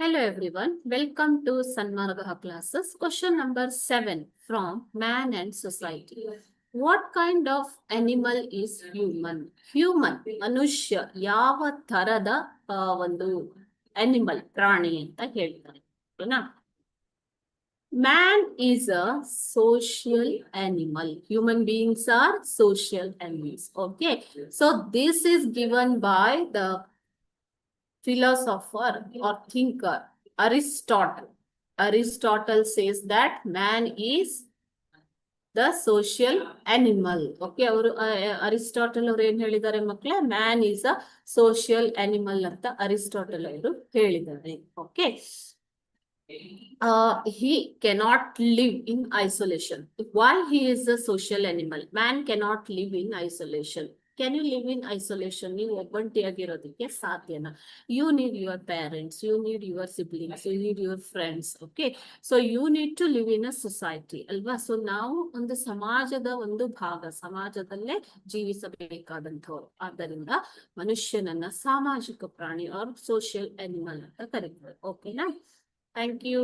Hello everyone, welcome to Sanmarga classes. Question number 7 from Man and Society. What kind of animal is human? Human, ಮನುಷ್ಯ ಯಾವ ತರದ ಒಂದು animal, ಪ್ರಾಣಿ ಅಂತ ಹೇಳ್ತಾರೆ. ಓಕೆನಾ? Man is a social animal. Human beings are social animals. Okay. So this is given by the philosopher or thinker Aristotle. Aristotle says that man is the social animal. Okay, Aristotle ಅವರು ಏನ್ ಹೇಳಿದ್ದಾರೆ ಮಕ್ಕಳೇ? Man is a social animal ಅಂತ Aristotle ಅವರು ಹೇಳಿದ್ದಾರೆ. Okay. He cannot live in isolation. Why he is a social animal? Man cannot live in isolation. Can you live in isolation? ನೀವು ಒಬ್ಬಂಟಿಯಾಗಿರೋದಕ್ಕೆ ಸಾಧ್ಯನಾ? You need your parents, you need your siblings, you need your friends. Okay, so you need to live in a society ಅಲ್ವಾ? So ನಾವು ಒಂದು ಸಮಾಜದ ಒಂದು ಭಾಗ, ಸಮಾಜದಲ್ಲೇ ಜೀವಿಸಬೇಕಾದಂಥವ್ರು. ಆದ್ದರಿಂದ ಮನುಷ್ಯನನ್ನ ಸಾಮಾಜಿಕ ಪ್ರಾಣಿ ಆರ್ ಸೋಷಿಯಲ್ ಅನಿಮಲ್ ಅಂತ ಕರೀತಾರೆ. ಓಕೆನಾ? Thank you.